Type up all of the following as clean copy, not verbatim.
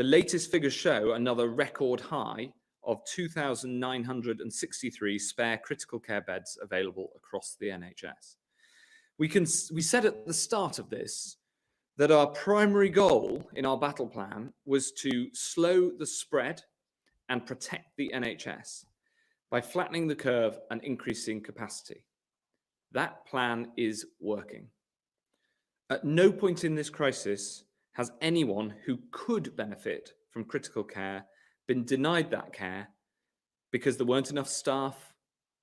The latest figures show another record high of 2,963 spare critical care beds available across the NHS. We said at the start of this that our primary goal in our battle plan was to slow the spread and protect the NHS by flattening the curve and increasing capacity. That plan is working. At no point in this crisis has anyone who could benefit from critical care been denied that care because there weren't enough staff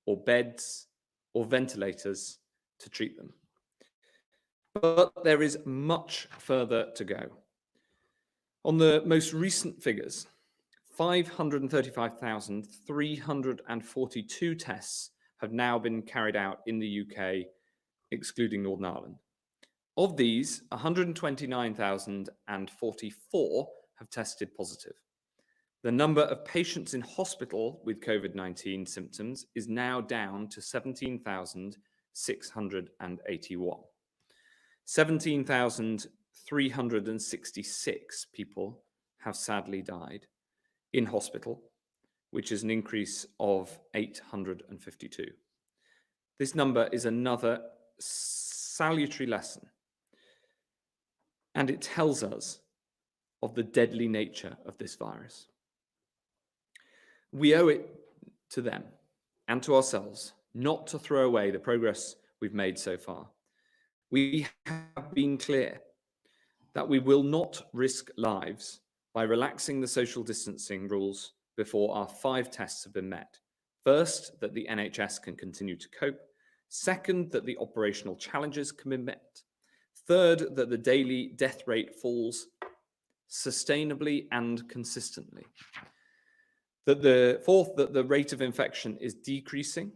or beds or ventilators to treat them. But there is much further to go. On the most recent figures, 535,342 tests have now been carried out in the UK, excluding Northern Ireland. Of these, 129,044 have tested positive. The number of patients in hospital with COVID-19 symptoms is now down to 17,681. 17,366 people have sadly died in hospital, which is an increase of 852. This number is another salutary lesson, and it tells us of the deadly nature of this virus. We owe it to them and to ourselves not to throw away the progress we've made so far. We have been clear that we will not risk lives by relaxing the social distancing rules before our 5 tests have been met. First, that the NHS can continue to cope. Second, that the operational challenges can be met. Third, that the daily death rate falls sustainably and consistently. Fourth, that the rate of infection is decreasing.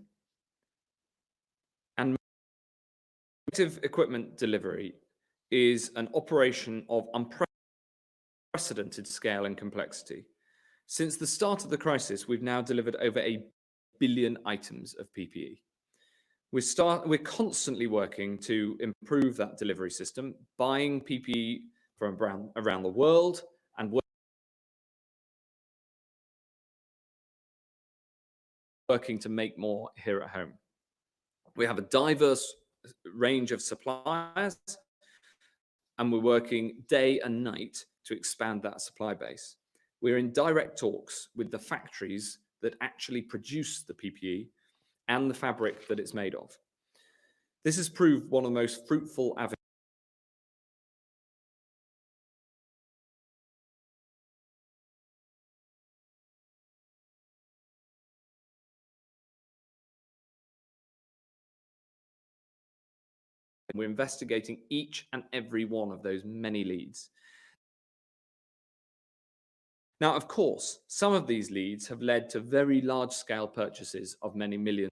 And equipment delivery is an operation of unprecedented scale and complexity. Since the start of the crisis, we've now delivered over 1 billion items of PPE. We're constantly working to improve that delivery system, buying PPE from around the world and working to make more here at home. We have a diverse range of suppliers, and we're working day and night to expand that supply base. We're in direct talks with the factories that actually produce the PPE and the fabric that it's made of. This has proved one of the most fruitful avenues we're investigating each and every one of those many leads. Now, of course, some of these leads have led to very large-scale purchases of many millions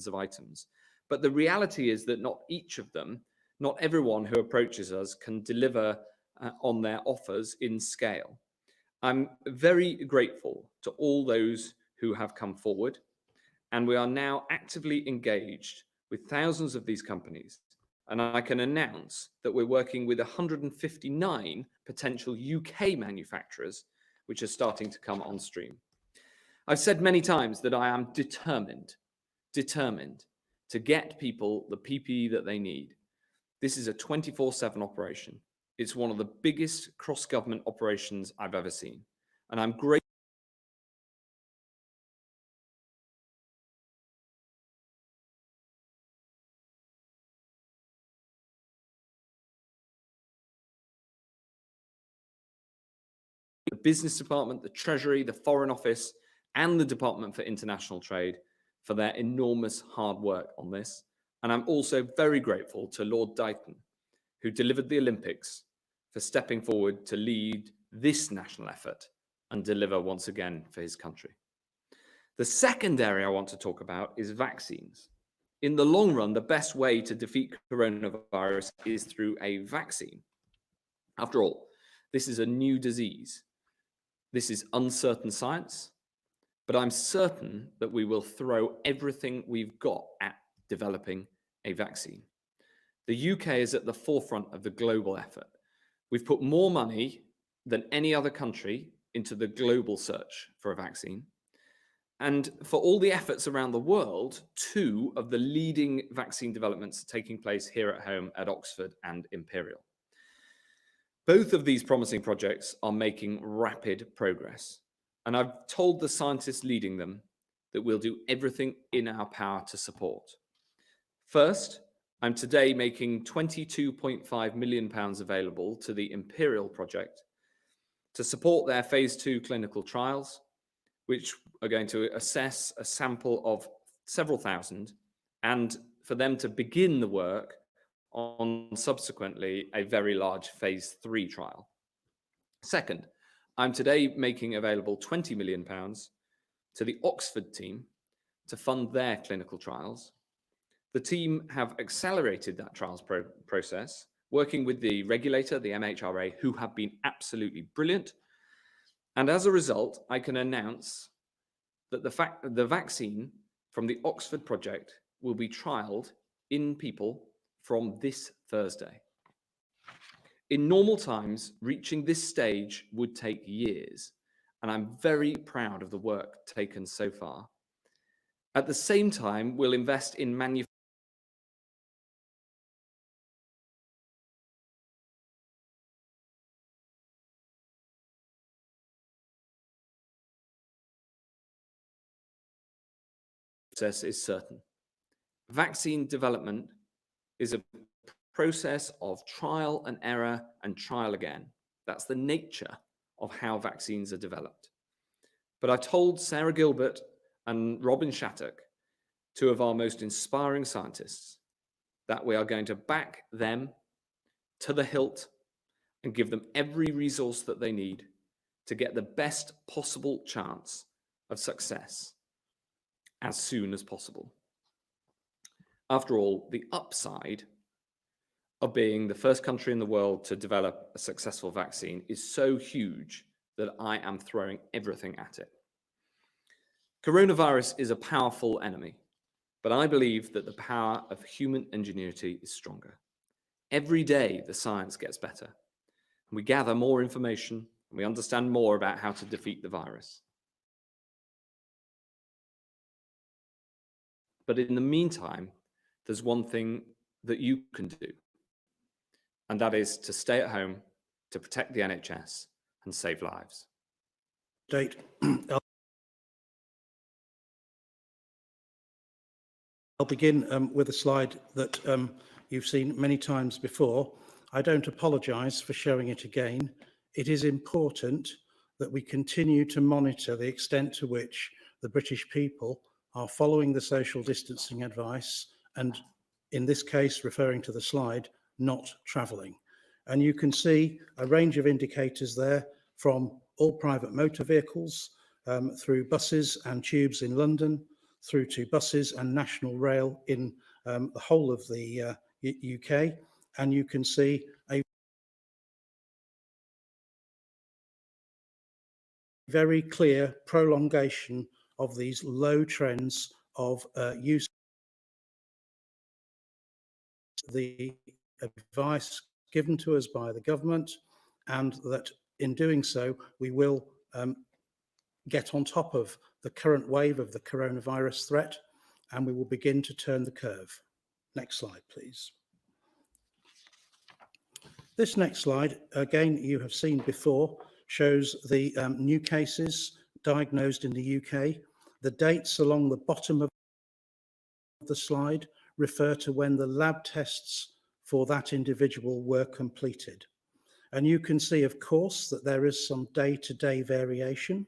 of items. But the reality is that not each of them, not everyone who approaches us can deliver on their offers in scale. I'm very grateful to all those who have come forward, and we are now actively engaged with thousands of these companies. And I can announce that we're working with 159 potential UK manufacturers, which are starting to come on stream. I've said many times that I am determined to get people the PPE that they need. This is a 24/7 operation. It's one of the biggest cross-government operations I've ever seen. And I'm grateful the Business Department, the Treasury, the Foreign Office, and the Department for International Trade for their enormous hard work on this. And I'm also very grateful to Lord Dighton, who delivered the Olympics, for stepping forward to lead this national effort and deliver once again for his country. The second area I want to talk about is vaccines. In the long run, the best way to defeat coronavirus is through a vaccine. After all, this is a new disease. This is uncertain science, but I'm certain that we will throw everything we've got at developing a vaccine. The UK is at the forefront of the global effort. We've put more money than any other country into the global search for a vaccine. And for all the efforts around the world, 2 of the leading vaccine developments are taking place here at home at Oxford and Imperial. Both of these promising projects are making rapid progress, and I've told the scientists leading them that we'll do everything in our power to support. First, I'm today making £22.5 million available to the Imperial project to support their phase 2 clinical trials, which are going to assess a sample of several thousand, and for them to begin the work on subsequently a very large phase 3 trial. Second, I'm today making available £20 million to the Oxford team to fund their clinical trials. The team have accelerated that trials process, working with the regulator, the MHRA, who have been absolutely brilliant. And as a result, I can announce that the vaccine from the Oxford project will be trialed in people from this Thursday. In normal times, reaching this stage would take years, and I'm very proud of the work taken so far. At the same time, we'll invest in manufacturing process is certain. Vaccine development is a process of trial and error and trial again. That's the nature of how vaccines are developed. But I told Sarah Gilbert and Robin Shattuck, 2 of our most inspiring scientists, that we are going to back them to the hilt and give them every resource that they need to get the best possible chance of success as soon as possible. After all, the upside of being the first country in the world to develop a successful vaccine is so huge that I am throwing everything at it. Coronavirus is a powerful enemy, but I believe that the power of human ingenuity is stronger. Every day, the science gets better, and we gather more information, and we understand more about how to defeat the virus. But in the meantime, there's one thing that you can do, and that is to stay at home, to protect the NHS and save lives. I'll begin with a slide that you've seen many times before. I don't apologise for showing it again. It is important that we continue to monitor the extent to which the British people are following the social distancing advice and, in this case, referring to the slide, not travelling. And you can see a range of indicators there, from all private motor vehicles through buses and tubes in London, through to buses and national rail in the whole of the UK. And you can see a very clear prolongation of these low trends of use the advice given to us by the government, and that in doing so we will get on top of the current wave of the coronavirus threat, and we will begin to turn the curve. Next slide, please. This next slide, again, you have seen before, shows the new cases diagnosed in the UK. The dates along the bottom of the slide refer to when the lab tests for that individual were completed. And you can see, of course, that there is some day-to-day variation.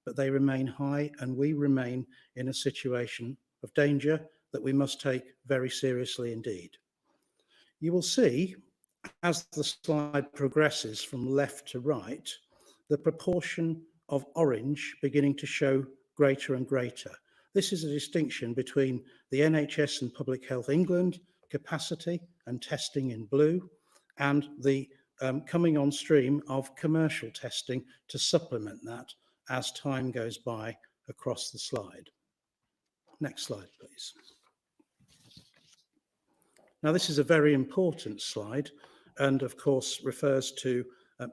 But they remain high, and we remain in a situation of danger that we must take very seriously indeed. You will see, as the slide progresses from left to right, the proportion of orange beginning to show greater and greater. This is a distinction between the NHS and Public Health England capacity and testing in blue, and the coming on stream of commercial testing to supplement that as time goes by across the slide. Next slide, please. Now, this is a very important slide and, of course, refers to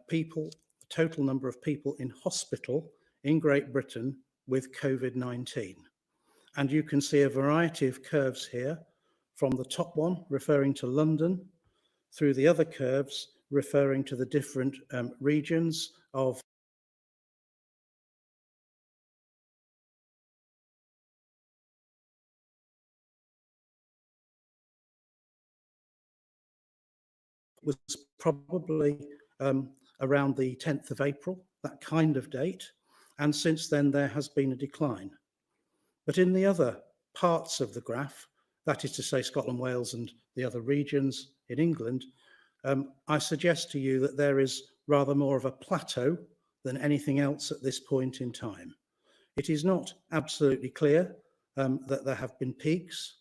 people, the total number of people in hospital in Great Britain with COVID-19. And you can see a variety of curves here, from the top one referring to London, through the other curves referring to the different regions of was probably around the 10th of April, that kind of date. And since then, there has been a decline. But in the other parts of the graph, that is to say Scotland, Wales and the other regions in England, I suggest to you that there is rather more of a plateau than anything else at this point in time. It is not absolutely clear that there have been peaks,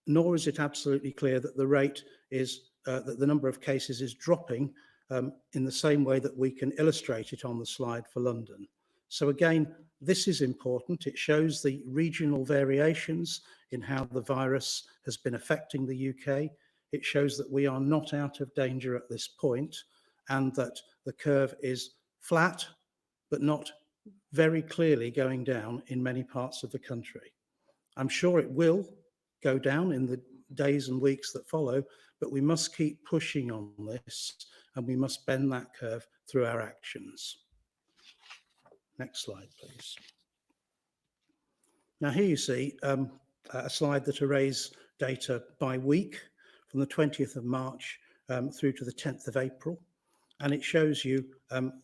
nor is it absolutely clear that the rate is, that the number of cases is dropping in the same way that we can illustrate it on the slide for London. So again, this is important. It shows the regional variations in how the virus has been affecting the UK. It shows that we are not out of danger at this point and that the curve is flat, but not very clearly going down in many parts of the country. I'm sure it will go down in the days and weeks that follow, but we must keep pushing on this and we must bend that curve through our actions. Next slide, please. Now here you see a slide that arrays data by week from the 20th of March through to the 10th of April. And it shows you,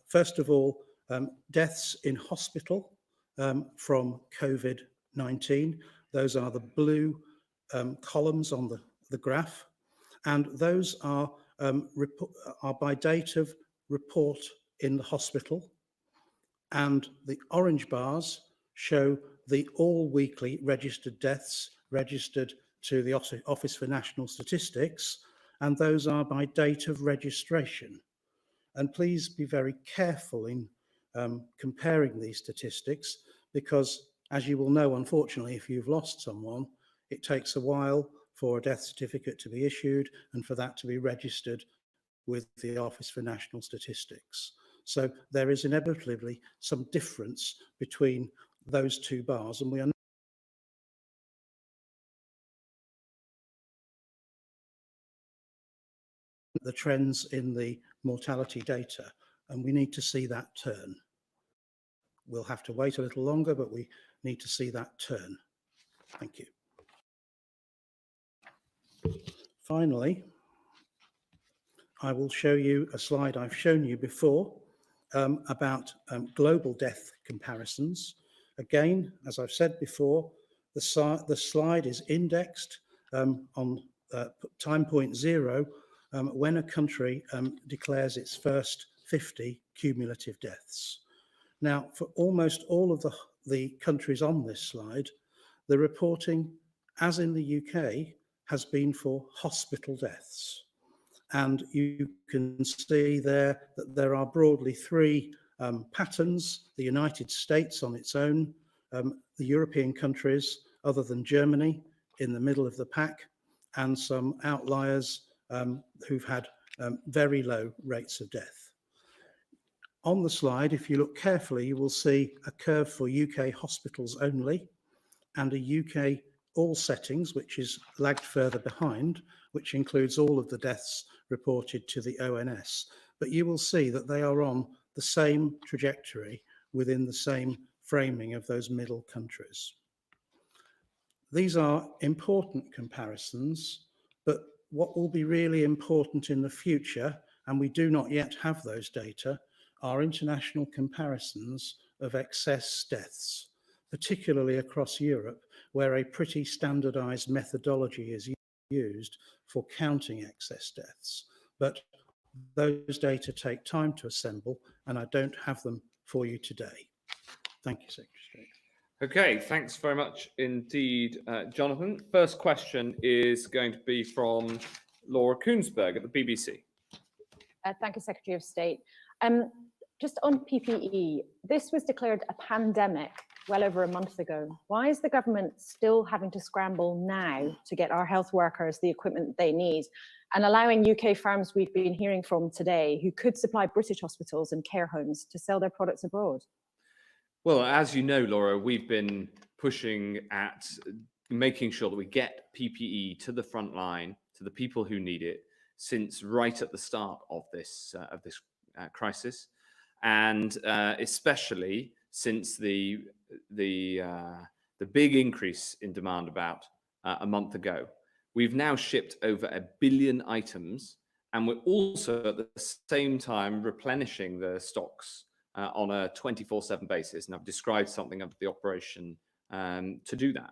first of all, deaths in hospital from COVID-19. Those are the blue columns on the graph. And those are by date of report in the hospital. And the orange bars show the all weekly registered deaths registered to the Office for National Statistics, and those are by date of registration. And please be very careful in comparing these statistics, because as you will know, unfortunately, if you've lost someone, it takes a while for a death certificate to be issued and for that to be registered with the Office for National Statistics. So there is inevitably some difference between those two bars, and we are the trends in the mortality data, and we need to see that turn. We'll have to wait a little longer, but we need to see that turn. Thank you. Finally, I will show you a slide I've shown you before about global death comparisons. Again, as I've said before, the slide is indexed on time point 0 when a country declares its first 50 cumulative deaths. Now, for almost all of the countries on this slide, the reporting, as in the UK, has been for hospital deaths. And you can see there that there are broadly three patterns: the United States on its own, the European countries other than Germany in the middle of the pack, and some outliers who've had very low rates of death. On the slide, if you look carefully, you will see a curve for UK hospitals only and a UK all settings, which is lagged further behind, which includes all of the deaths reported to the ONS. But you will see that they are on the same trajectory within the same framing of those middle countries. These are important comparisons, but what will be really important in the future, and we do not yet have those data, are international comparisons of excess deaths, particularly across Europe, where a pretty standardized methodology is used for counting excess deaths. But those data take time to assemble, and I don't have them for you today. Thank you, Secretary. Okay, thanks very much indeed, Jonathan. First question is going to be from Laura Koonsberg at the BBC. Thank you, Secretary of State. Just on PPE, this was declared a pandemic well over a month ago. Why is the government still having to scramble now to get our health workers the equipment they need, and allowing UK firms we've been hearing from today who could supply British hospitals and care homes to sell their products abroad? Well, as you know, Laura, we've been pushing at making sure that we get PPE to the front line, to the people who need it, since right at the start of this crisis, and especially since the big increase in demand about a month ago. We've now shipped over 1 billion items, and we're also at the same time replenishing the stocks on a 24/7 basis. And I've described something of the operation to do that.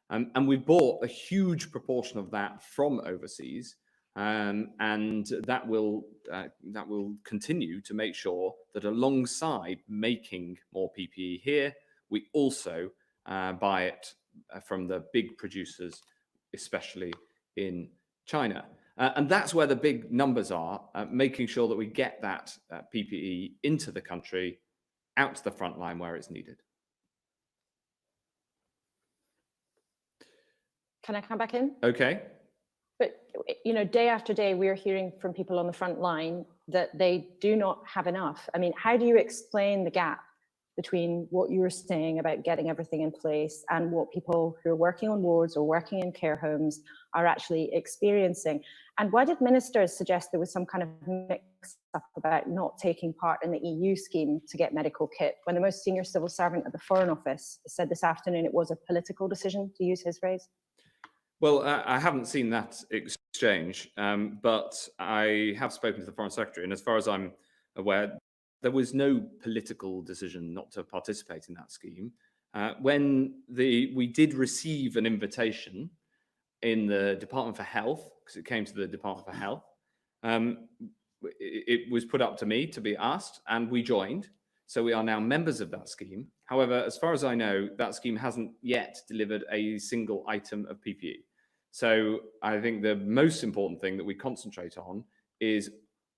And we bought a huge proportion of that from overseas, and that will continue to make sure that alongside making more PPE here, we also buy it from the big producers, especially in China. And that's where the big numbers are, making sure that we get that PPE into the country, out to the front line where it's needed. Can I come back in? Okay. But, you know, day after day, we're hearing from people on the front line that they do not have enough. I mean, how do you explain the gap between what you were saying about getting everything in place and what people who are working on wards or working in care homes are actually experiencing? And why did ministers suggest there was some kind of mix-up about not taking part in the EU scheme to get medical kit, when the most senior civil servant at the Foreign Office said this afternoon it was a political decision, to use his phrase? Well, I haven't seen that exchange, but I have spoken to the Foreign Secretary, and as far as I'm aware, there was no political decision not to participate in that scheme. When we did receive an invitation in the Department for Health, because it came to the Department for Health, it was put up to me to be asked, and we joined. So we are now members of that scheme. However, as far as I know, that scheme hasn't yet delivered a single item of PPE. So I think the most important thing that we concentrate on is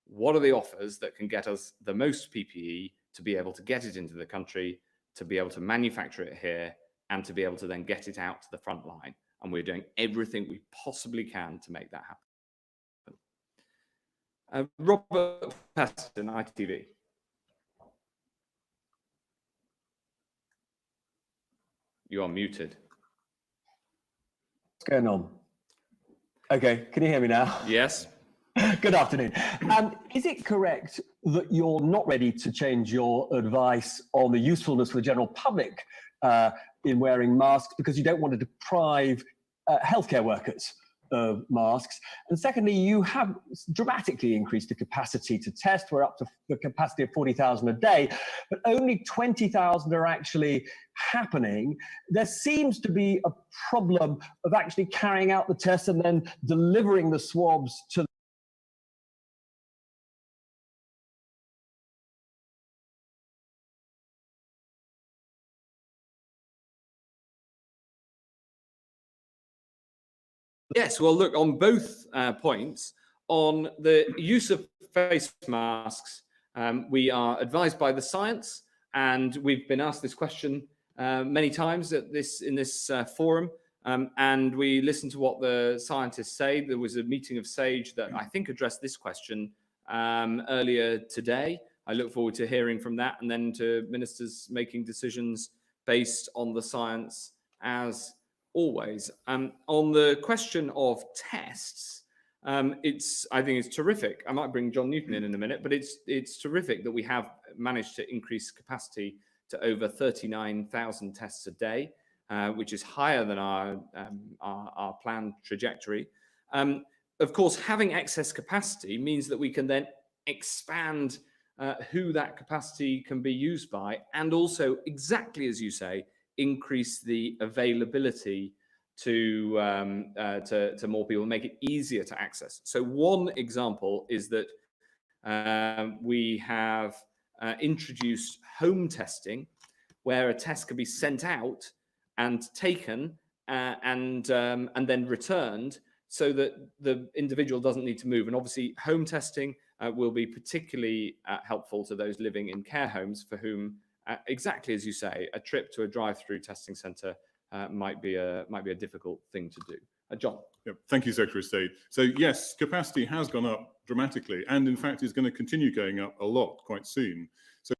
what are the offers that can get us the most PPE to be able to get it into the country, to be able to manufacture it here, and to be able to then get it out to the front line. And we're doing everything we possibly can to make that happen. Robert Paston, ITV. You are muted. What's going on? Okay, can you hear me now? Yes. Good afternoon. Is it correct that you're not ready to change your advice on the usefulness for the general public in wearing masks because you don't want to deprive healthcare workers of masks? And secondly, you have dramatically increased the capacity to test. We're up to the capacity of 40,000 a day, but only 20,000 are actually happening. There seems to be a problem of actually carrying out the tests and then delivering the swabs to Yes, well, look, on both points, on the use of face masks, we are advised by the science, and we've been asked this question many times in this forum, and we listen to what the scientists say. There was a meeting of SAGE that I think addressed this question earlier today. I look forward to hearing from that, and then to ministers making decisions based on the science as always. On the question of tests, I think it's terrific. I might bring John Newton in a minute, but it's terrific that we have managed to increase capacity to over 39,000 tests a day, which is higher than our planned trajectory. Of course, having excess capacity means that we can then expand who that capacity can be used by, and also, exactly as you say, increase the availability to more people, make it easier to access. So one example is that we have introduced home testing, where a test can be sent out and taken and then returned, so that the individual doesn't need to move. And obviously, home testing will be particularly helpful to those living in care homes for whom, exactly as you say, a trip to a drive-through testing centre might be a difficult thing to do. John. Yep. Thank you, Secretary of State. So yes, capacity has gone up dramatically, and in fact is going to continue going up a lot quite soon. So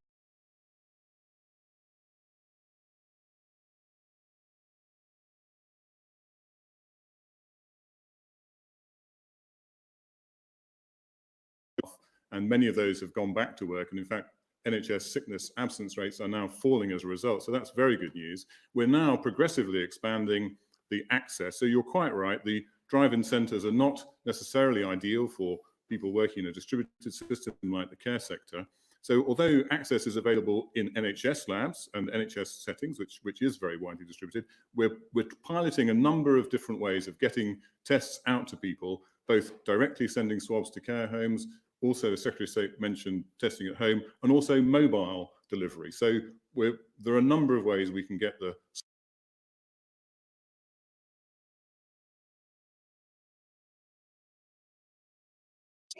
and many of those have gone back to work, and in fact NHS sickness absence rates are now falling as a result. So that's very good news. We're now progressively expanding the access. So you're quite right, the drive-in centres are not necessarily ideal for people working in a distributed system like the care sector. So although access is available in NHS labs and NHS settings, which is very widely distributed, we're piloting a number of different ways of getting tests out to people, both directly sending swabs to care homes, also the Secretary of State mentioned testing at home, and also mobile delivery. So there are a number of ways we can get the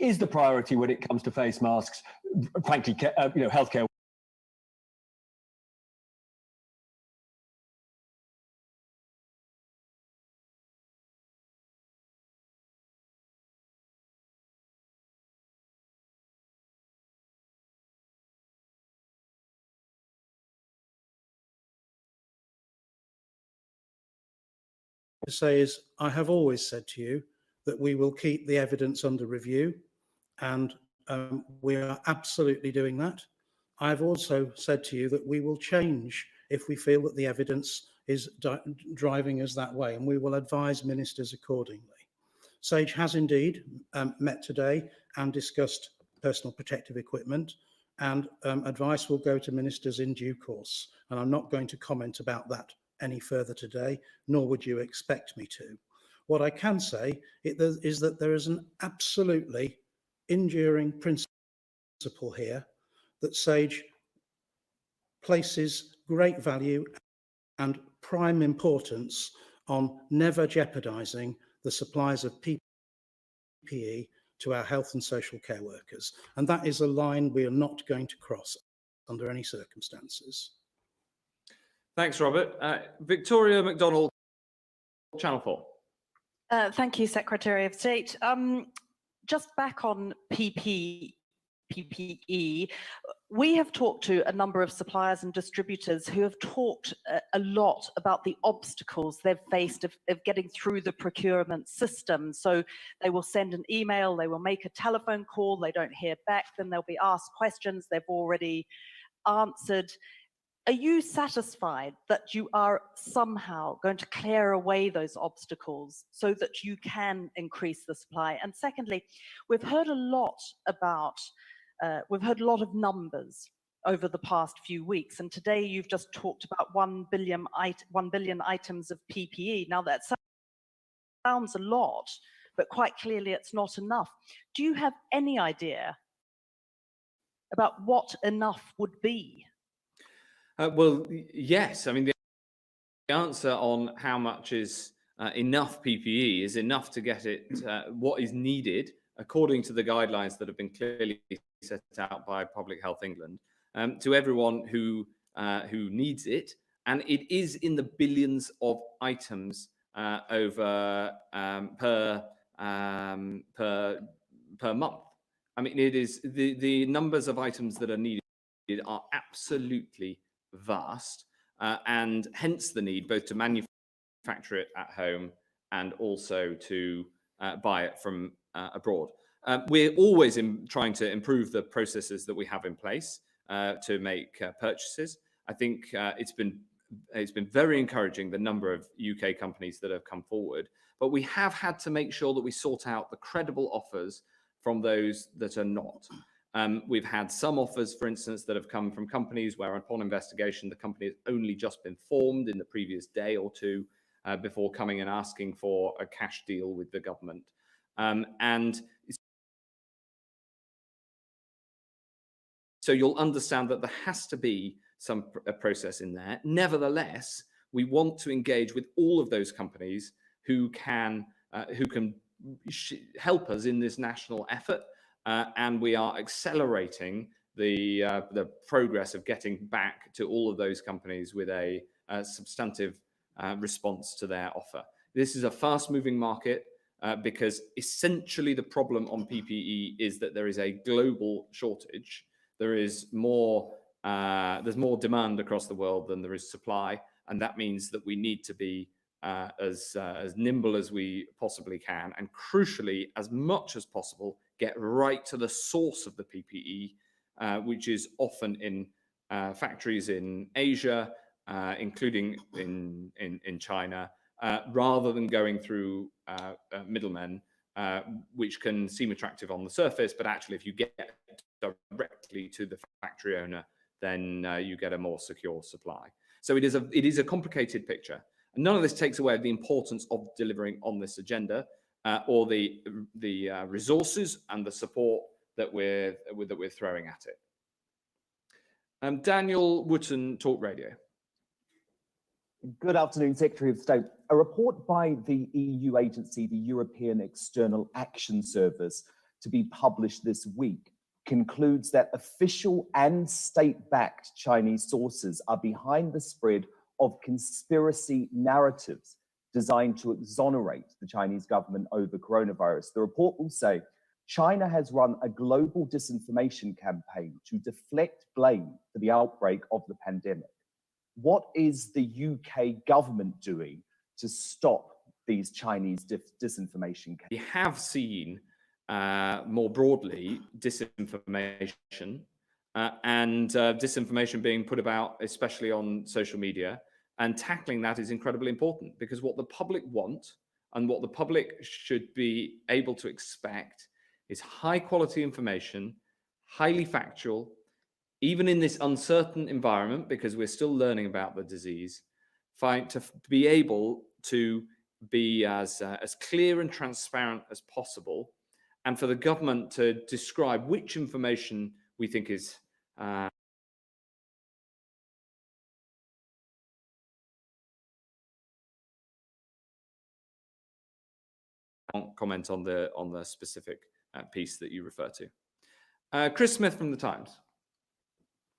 is the priority when it comes to face masks, frankly, healthcare. To say is, I have always said to you that we will keep the evidence under review, and we are absolutely doing that. I've also said to you that we will change if we feel that the evidence is driving us that way, and we will advise ministers accordingly. SAGE has indeed met today and discussed personal protective equipment, and advice will go to ministers in due course. And I'm not going to comment about that any further today, nor would you expect me to. What I can say is that there is an absolutely enduring principle here that SAGE places great value and prime importance on never jeopardising the supplies of PPE to our health and social care workers. And that is a line we are not going to cross under any circumstances. Thanks, Robert. Victoria McDonald, Channel 4. Thank you, Secretary of State. Just back on PPE, we have talked to a number of suppliers and distributors who have talked a lot about the obstacles they've faced of getting through the procurement system. So they will send an email, they will make a telephone call, they don't hear back, then they'll be asked questions they've already answered. Are you satisfied that you are somehow going to clear away those obstacles so that you can increase the supply? And secondly, we've heard a lot about, we've heard a lot of numbers over the past few weeks, and today you've just talked about 1 billion items of PPE. Now that sounds a lot, but quite clearly it's not enough. Do you have any idea about what enough would be? Well, yes. I mean, the answer on how much is enough PPE is enough to get it what is needed according to the guidelines that have been clearly set out by Public Health England to everyone who needs it, and it is in the billions of items over per month. I mean, it is the numbers of items that are needed are absolutely vast, and hence the need both to manufacture it at home and also to buy it from abroad. We're always trying to improve the processes that we have in place to make purchases. I think it's been very encouraging, the number of UK companies that have come forward, but we have had to make sure that we sort out the credible offers from those that are not. We've had some offers, for instance, that have come from companies where upon investigation, the company has only just been formed in the previous day or two before coming and asking for a cash deal with the government. And so you'll understand that there has to be a process in there. Nevertheless, we want to engage with all of those companies who can help us in this national effort. and we are accelerating the progress of getting back to all of those companies with a substantive response to their offer. This is a fast-moving market because essentially the problem on PPE is that there is a global shortage. There is there's more demand across the world than there is supply, and that means that we need to be as nimble as we possibly can, and crucially, as much as possible, get right to the source of the PPE, which is often in factories in Asia, including in China, rather than going through middlemen, which can seem attractive on the surface, but actually if you get directly to the factory owner, then you get a more secure supply. So it is a complicated picture. And none of this takes away the importance of delivering on this agenda or the resources and the support that we're throwing at it. Daniel Wooten, Talk Radio. Good afternoon, Secretary of State. A report by the EU agency, the European External Action Service, to be published this week, concludes that official and state-backed Chinese sources are behind the spread of conspiracy narratives designed to exonerate the Chinese government over coronavirus. The report will say China has run a global disinformation campaign to deflect blame for the outbreak of the pandemic. What is the UK government doing to stop these Chinese disinformation campaigns? We have seen more broadly disinformation and disinformation being put about, especially on social media, and tackling that is incredibly important, because what the public want and what the public should be able to expect is high quality information, highly factual, even in this uncertain environment, because we're still learning about the disease, to be able to be as clear and transparent as possible, and for the government to describe which information we think is comment on the specific piece that you refer to. Chris Smith from the Times.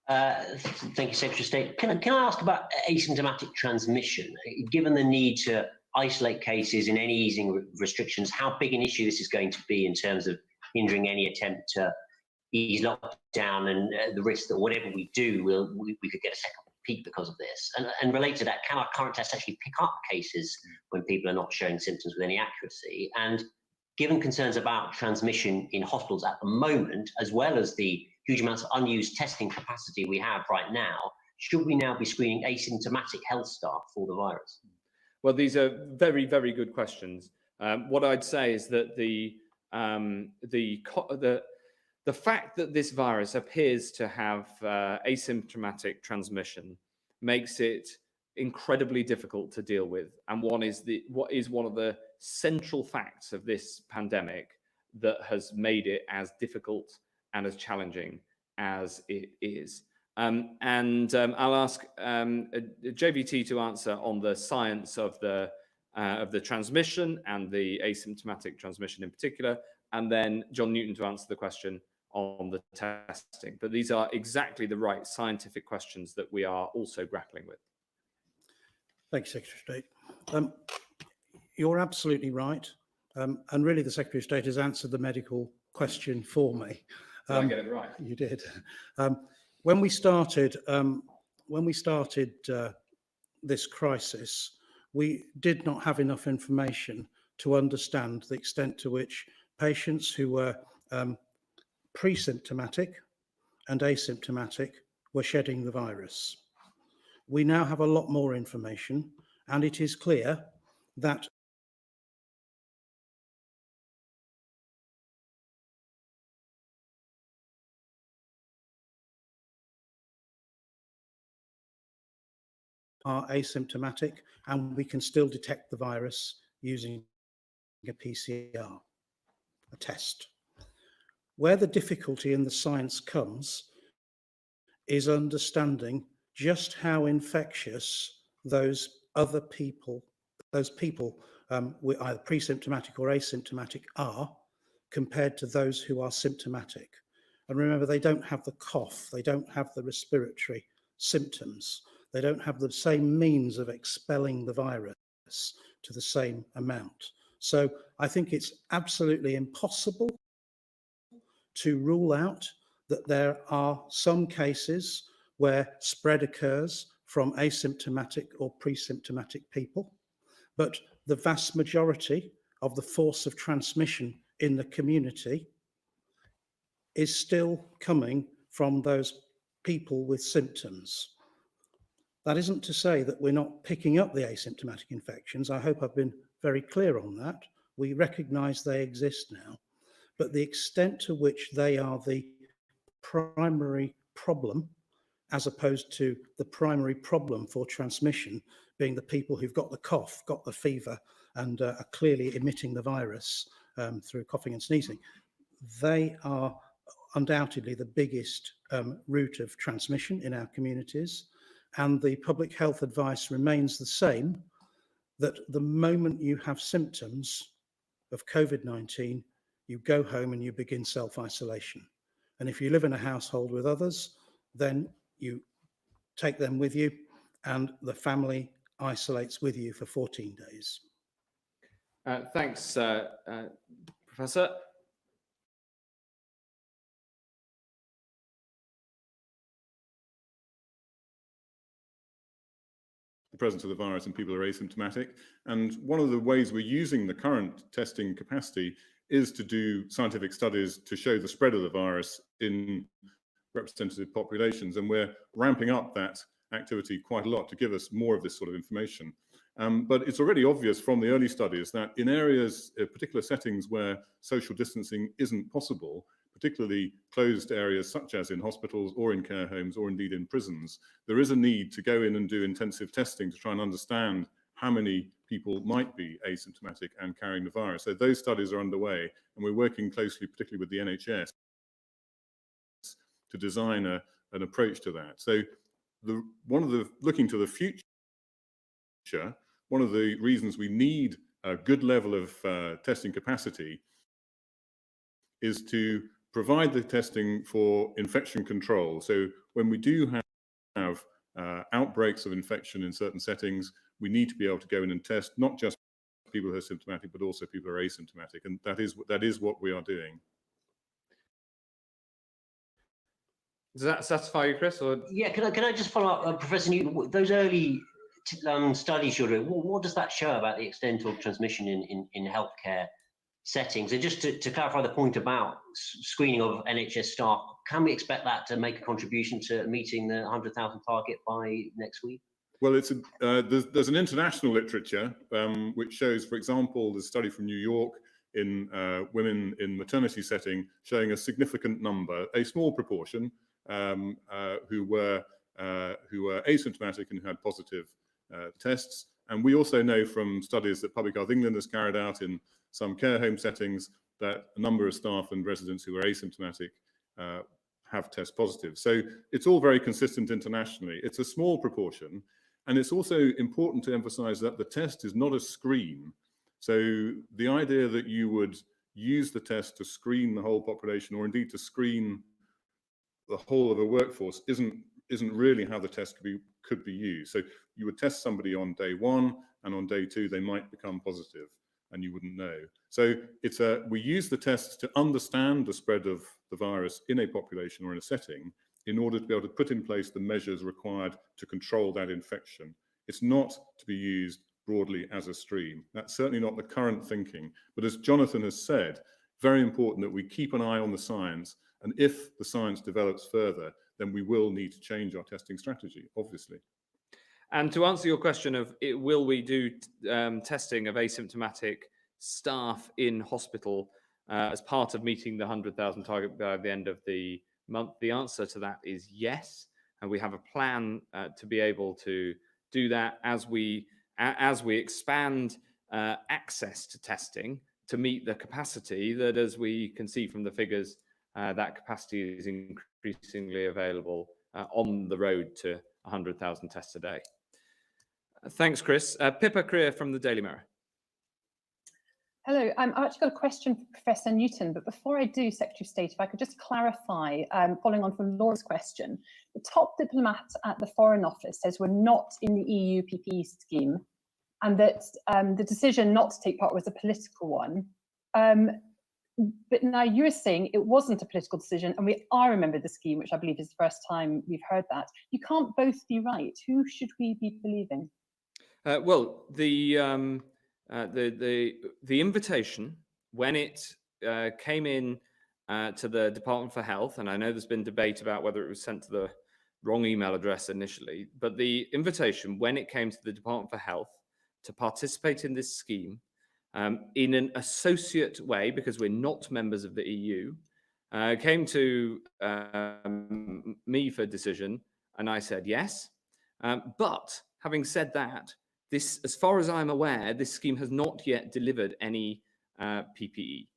Thank you, Secretary of State. Can I ask about asymptomatic transmission? Given the need to isolate cases in any easing restrictions, how big an issue this is going to be in terms of hindering any attempt to ease lockdown and the risk that whatever we do, we could get a second peak because of this? And related to that, can our current tests actually pick up cases when people are not showing symptoms with any accuracy? And given concerns about transmission in hospitals at the moment, as well as the huge amounts of unused testing capacity we have right now, should we now be screening asymptomatic health staff for the virus? Well, these are very, very good questions. What I'd say is that the fact that this virus appears to have asymptomatic transmission makes it incredibly difficult to deal with, and what is one of the central facts of this pandemic that has made it as difficult and as challenging as it is. I'll ask JVT to answer on the science of the transmission and the asymptomatic transmission in particular, and then John Newton to answer the question on the testing. But these are exactly the right scientific questions that we are also grappling with. Thank you, Secretary of State. You're absolutely right. And really the Secretary of State has answered the medical question for me. Did I get it right? You did. When we started this crisis, we did not have enough information to understand the extent to which patients who were pre-symptomatic and asymptomatic were shedding the virus. We now have a lot more information, and it is clear that are asymptomatic, and we can still detect the virus using a PCR, a test. Where the difficulty in the science comes is understanding just how infectious those other people, with either pre-symptomatic or asymptomatic, are, compared to those who are symptomatic. And remember, they don't have the cough, they don't have the respiratory symptoms, they don't have the same means of expelling the virus to the same amount. So I think it's absolutely impossible to rule out that there are some cases where spread occurs from asymptomatic or pre-symptomatic people, but the vast majority of the force of transmission in the community is still coming from those people with symptoms. That isn't to say that we're not picking up the asymptomatic infections. I hope I've been very clear on that. We recognise they exist now, but the extent to which they are the primary problem, as opposed to the primary problem for transmission being the people who've got the cough, got the fever, and are clearly emitting the virus through coughing and sneezing, they are undoubtedly the biggest route of transmission in our communities. And the public health advice remains the same, that the moment you have symptoms of COVID-19, you go home and you begin self-isolation. And if you live in a household with others, then you take them with you and the family isolates with you for 14 days. Thanks, Professor. The presence of the virus and people are asymptomatic. And one of the ways we're using the current testing capacity is to do scientific studies to show the spread of the virus in representative populations. And we're ramping up that activity quite a lot to give us more of this sort of information. But it's already obvious from the early studies that in areas, particular settings where social distancing isn't possible, particularly closed areas such as in hospitals or in care homes or indeed in prisons, there is a need to go in and do intensive testing to try and understand how many people might be asymptomatic and carrying the virus. So those studies are underway, and we're working closely, particularly with the NHS, to design an approach to that. So looking to the future, one of the reasons we need a good level of testing capacity is to provide the testing for infection control. So when we do have outbreaks of infection in certain settings, we need to be able to go in and test not just people who are symptomatic, but also people who are asymptomatic. And that is what we are doing. Does that satisfy you, Chris? Or? Yeah, can I just follow up, Professor Newton, those early studies you're doing, what does that show about the extent of transmission in healthcare settings? And just to clarify the point about screening of NHS staff, can we expect that to make a contribution to meeting the 100,000 target by next week? Well, there's an international literature which shows, for example, the study from New York in women in maternity setting showing a significant number, a small proportion, who were asymptomatic and who had positive tests. And we also know from studies that Public Health England has carried out in some care home settings that a number of staff and residents who are asymptomatic have test positive. So it's all very consistent internationally. It's a small proportion. And it's also important to emphasize that the test is not a screen. So the idea that you would use the test to screen the whole population, or indeed to screen the whole of a workforce, isn't really how the test could be used. So you would test somebody on day one, and on day two they might become positive, and you wouldn't know. So we use the test to understand the spread of the virus in a population or in a setting, in order to be able to put in place the measures required to control that infection. It's not to be used broadly as a stream. That's certainly not the current thinking. But as Jonathan has said, very important that we keep an eye on the science. And if the science develops further, then we will need to change our testing strategy, obviously. And to answer your question of will we do testing of asymptomatic staff in hospital as part of meeting the 100,000 target by the end of the month, the answer to that is yes. And we have a plan to be able to do that as we expand access to testing to meet the capacity that, as we can see from the figures, that capacity is increasingly available on the road to 100,000 tests a day. Thanks, Chris. Pippa Creer from the Daily Mirror. Hello, I've actually got a question for Professor Newton, but before I do, Secretary of State, if I could just clarify, following on from Laura's question, the top diplomat at the Foreign Office says we're not in the EU PPE scheme, and that the decision not to take part was a political one. But now you're saying it wasn't a political decision, and we are a member of the scheme, which I believe is the first time we've heard that. You can't both be right. Who should we be believing? Well, the invitation, when it came in to the Department for Health, and I know there's been debate about whether it was sent to the wrong email address initially, but the invitation, when it came to the Department for Health to participate in this scheme in an associate way, because we're not members of the EU, came to me for decision, and I said yes. But having said that, this, as far as I'm aware, this scheme has not yet delivered any PPE.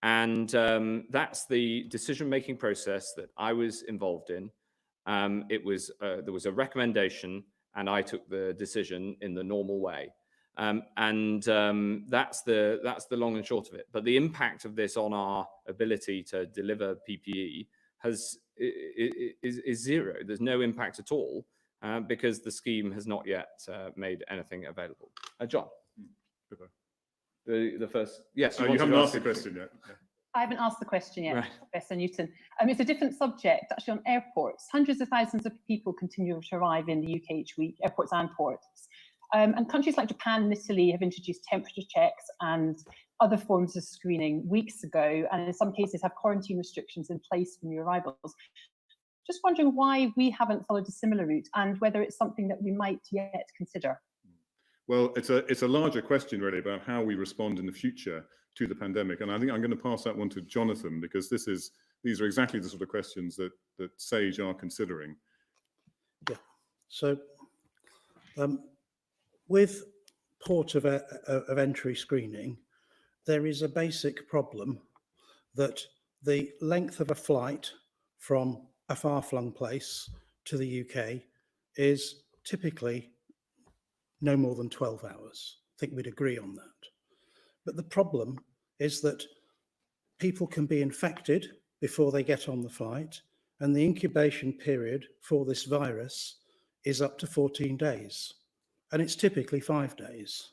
And that's the decision-making process that I was involved in. There was a recommendation, and I took the decision in the normal way. That's the long and short of it. But the impact of this on our ability to deliver PPE is zero. There's no impact at all. Because the scheme has not yet made anything available. John, the first, yes. You haven't asked the question yet. Yeah. I haven't asked the question yet, right. Professor Newton. It's a different subject, actually, on airports. Hundreds of thousands of people continue to arrive in the UK each week, airports and ports. And countries like Japan and Italy have introduced temperature checks and other forms of screening weeks ago, and in some cases have quarantine restrictions in place for new arrivals. Just wondering why we haven't followed a similar route, and whether it's something that we might yet consider. Well, it's a larger question really about how we respond in the future to the pandemic, and I think I'm going to pass that one to Jonathan, because these are exactly the sort of questions that SAGE are considering. Yeah. So with port of entry screening, there is a basic problem that the length of a flight from a far-flung place to the UK is typically no more than 12 hours. I think we'd agree on that. But the problem is that people can be infected before they get on the flight, and the incubation period for this virus is up to 14 days, and it's typically 5 days.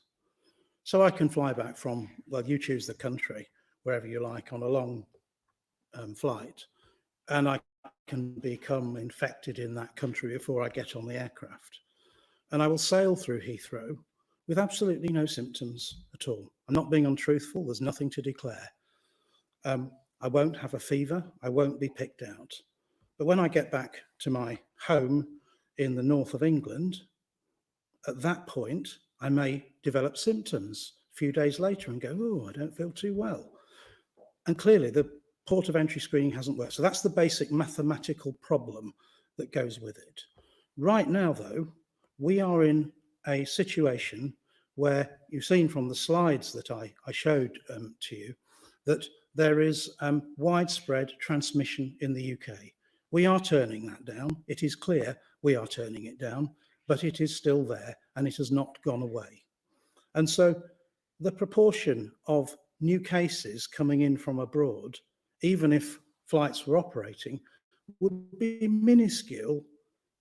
So I can fly back from, well, you choose the country, wherever you like, on a long flight, and I can become infected in that country before I get on the aircraft. And I will sail through Heathrow with absolutely no symptoms at all. I'm not being untruthful, there's nothing to declare. I won't have a fever, I won't be picked out. But when I get back to my home in the north of England, at that point, I may develop symptoms a few days later and go, oh, I don't feel too well. And clearly the port of entry screening hasn't worked. So that's the basic mathematical problem that goes with it. Right now, though, we are in a situation where you've seen from the slides that I showed to you that there is widespread transmission in the UK. We are turning that down. It is clear we are turning it down, but it is still there and it has not gone away. And so the proportion of new cases coming in from abroad, even if flights were operating, would be minuscule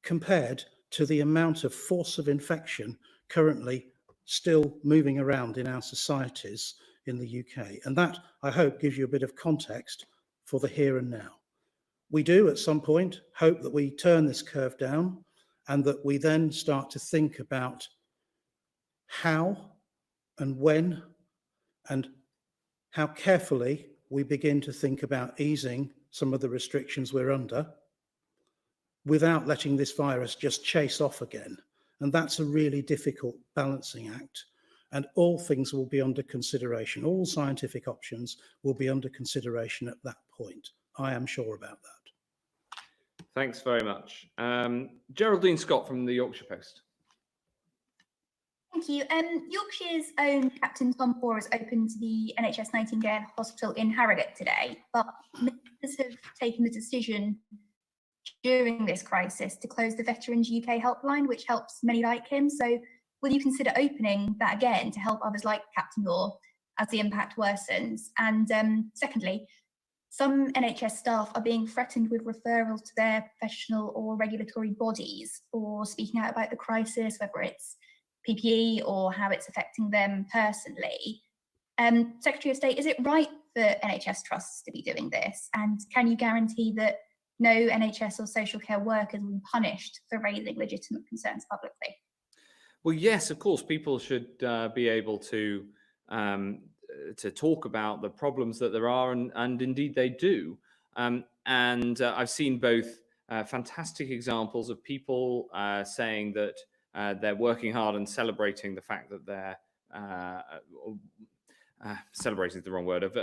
compared to the amount of force of infection currently still moving around in our societies in the UK. And that, I hope, gives you a bit of context for the here and now. We do, at some point, hope that we turn this curve down and that we then start to think about how and when and how carefully we begin to think about easing some of the restrictions we're under without letting this virus just chase off again. And that's a really difficult balancing act. And all things will be under consideration. All scientific options will be under consideration at that point. I am sure about that. Thanks very much. Geraldine Scott from the Yorkshire Post. Thank you. Yorkshire's own Captain Tom Poor has opened the NHS Nightingale Hospital in Harrogate today, but ministers have taken the decision during this crisis to close the Veterans UK helpline, which helps many like him. So will you consider opening that again to help others like Captain Moore? as the impact worsens? And secondly, some NHS staff are being threatened with referrals to their professional or regulatory bodies for speaking out about the crisis, whether it's PPE or how it's affecting them personally. Secretary of State, is it right for NHS trusts to be doing this? And can you guarantee that no NHS or social care workers will be punished for raising legitimate concerns publicly? Well, yes, of course, people should be able to talk about the problems that there are, and indeed they do. I've seen both fantastic examples of people saying that they're working hard and celebrating the fact that they're celebrating is the wrong word, of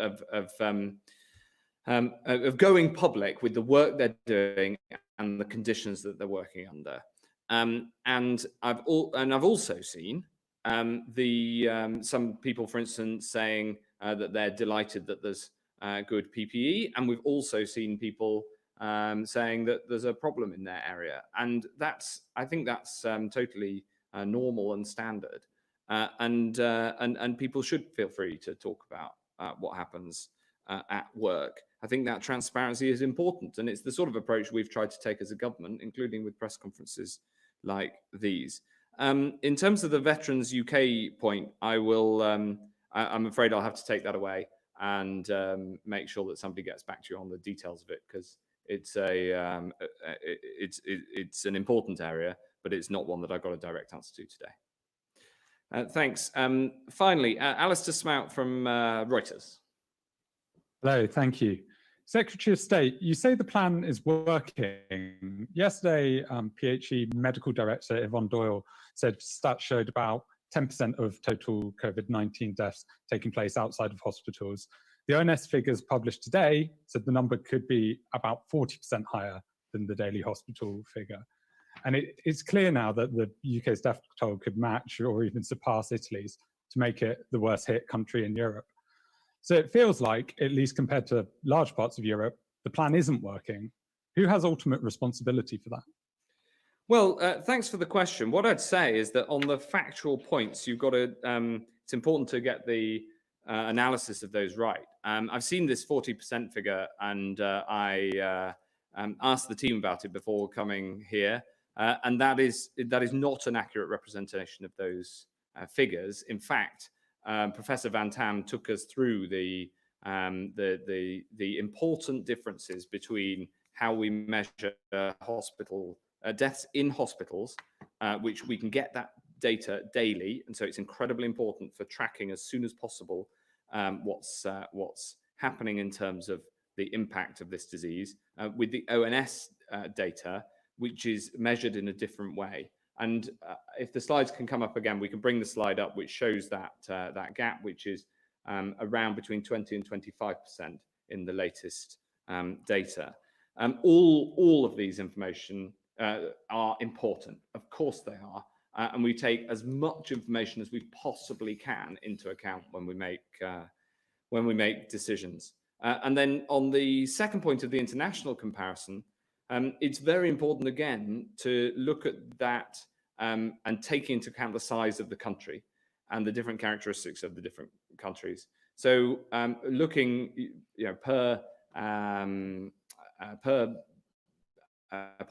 going public with the work they're doing and the conditions that they're working under. And I've also seen some people, for instance, saying that they're delighted that there's good PPE, and we've also seen people saying that there's a problem in their area, and I think that's totally normal and standard, and people should feel free to talk about what happens at work. I think that transparency is important, and it's the sort of approach we've tried to take as a government, including with press conferences like these. In terms of the Veterans UK point, I'm afraid I'll have to take that away and make sure that somebody gets back to you on the details of it, because it's an important area, but it's not one that I've got a direct answer to today. Thanks. Finally, Alistair Smout from Reuters. Hello, thank you. Secretary of State, you say the plan is working. Yesterday, PHE Medical Director Yvonne Doyle said stats showed about 10% of total COVID-19 deaths taking place outside of hospitals. The ONS figures published today said the number could be about 40% higher than the daily hospital figure. And it's clear now that the UK's death toll could match or even surpass Italy's to make it the worst hit country in Europe. So it feels like, at least compared to large parts of Europe, the plan isn't working. Who has ultimate responsibility for that? Well, thanks for the question. What I'd say is that on the factual points, you've got to, it's important to get the analysis of those right. I've seen this 40% figure, and I asked the team about it before coming here, and that is not an accurate representation of those figures. In fact, Professor Van Tam took us through the important differences between how we measure hospital deaths in hospitals, which we can get that data daily, and so it's incredibly important for tracking as soon as possible what's happening in terms of the impact of this disease, with the ONS data, which is measured in a different way. And if the slides can come up again, we can bring the slide up, which shows that that gap, which is around between 20 and 25% in the latest data. All of these information are important. Of course they are. And we take as much information as we possibly can into account when we make decisions. And then on the second point of the international comparison, it's very important again to look at that and take into account the size of the country and the different characteristics of the different countries. So looking, per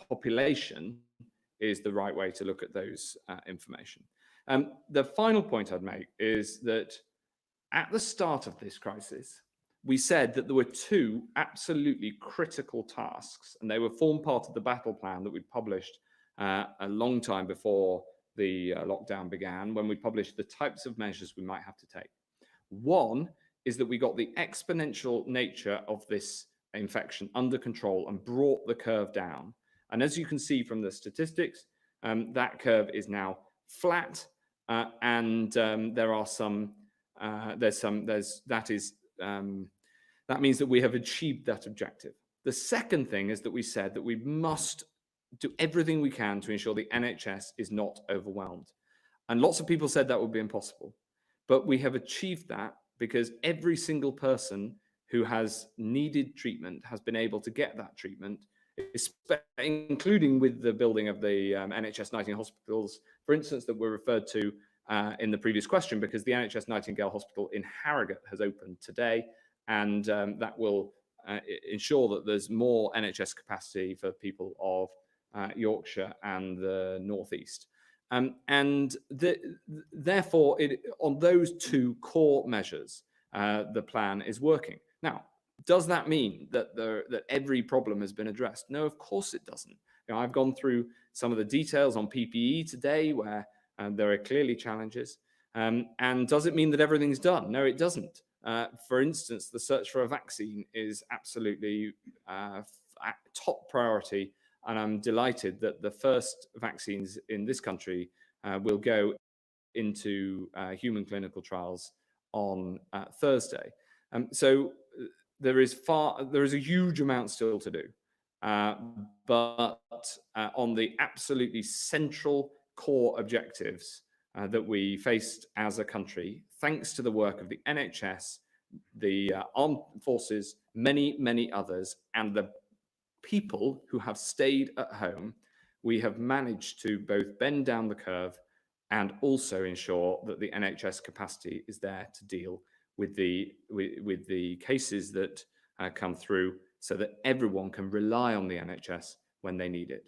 population is the right way to look at those information. The final point I'd make is that at the start of this crisis, we said that there were two absolutely critical tasks, and they were formed part of the battle plan that we published a long time before the lockdown began, when we published the types of measures we might have to take. One is that we got the exponential nature of this infection under control and brought the curve down. And as you can see from the statistics, that curve is now flat, and there are some, that means that we have achieved that objective. The second thing is that we said that we must do everything we can to ensure the NHS is not overwhelmed. And lots of people said that would be impossible, but we have achieved that because every single person who has needed treatment has been able to get that treatment, including with the building of the NHS 19 hospitals, for instance, that were referred to in the previous question, because the NHS Nightingale Hospital in Harrogate has opened today, and that will ensure that there's more NHS capacity for people of Yorkshire and the North East. Therefore, on those two core measures, the plan is working. Now, does that mean that that every problem has been addressed? No, of course it doesn't. You know, I've gone through some of the details on PPE today, where there are clearly challenges. And does it mean that everything's done? No, it doesn't. For instance, the search for a vaccine is absolutely top priority, and I'm delighted that the first vaccines in this country will go into human clinical trials on Thursday. So there is a huge amount still to do, but on the absolutely central core objectives that we faced as a country, thanks to the work of the NHS, the armed forces, many others, and the people who have stayed at home, we have managed to both bend down the curve and also ensure that the NHS capacity is there to deal with the cases that come through, so that everyone can rely on the NHS when they need it.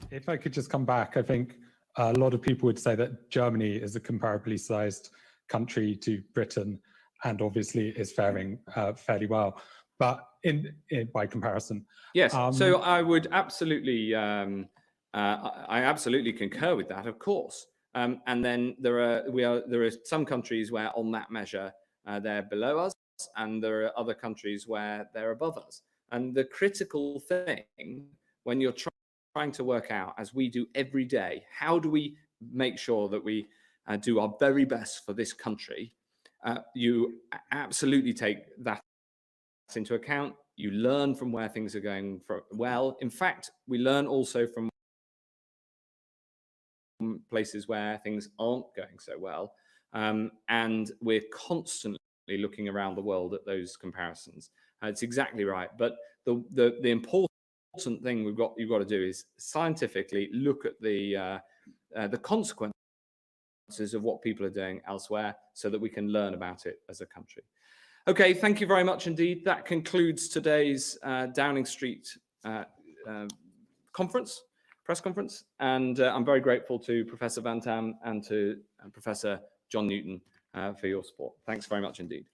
If I could just come back, I think a lot of people would say that Germany is a comparably sized country to Britain, and obviously is faring fairly well, but by comparison. Yes, so I would absolutely, I absolutely concur with that, of course. And then there are some countries where on that measure they're below us, and there are other countries where they're above us. And the critical thing when you're trying to work out, as we do every day, how do we make sure that we do our very best for this country? You absolutely take that into account. You learn from where things are going well. In fact, we learn also from places where things aren't going so well. And we're constantly looking around the world at those comparisons. It's exactly right. But the important thing you've got to do is scientifically look at the consequences of what people are doing elsewhere, so that we can learn about it as a country. Okay, thank you very much indeed. That concludes today's Downing Street press conference, and I'm very grateful to Professor Van Tam and to Professor John Newton for your support. Thanks very much indeed.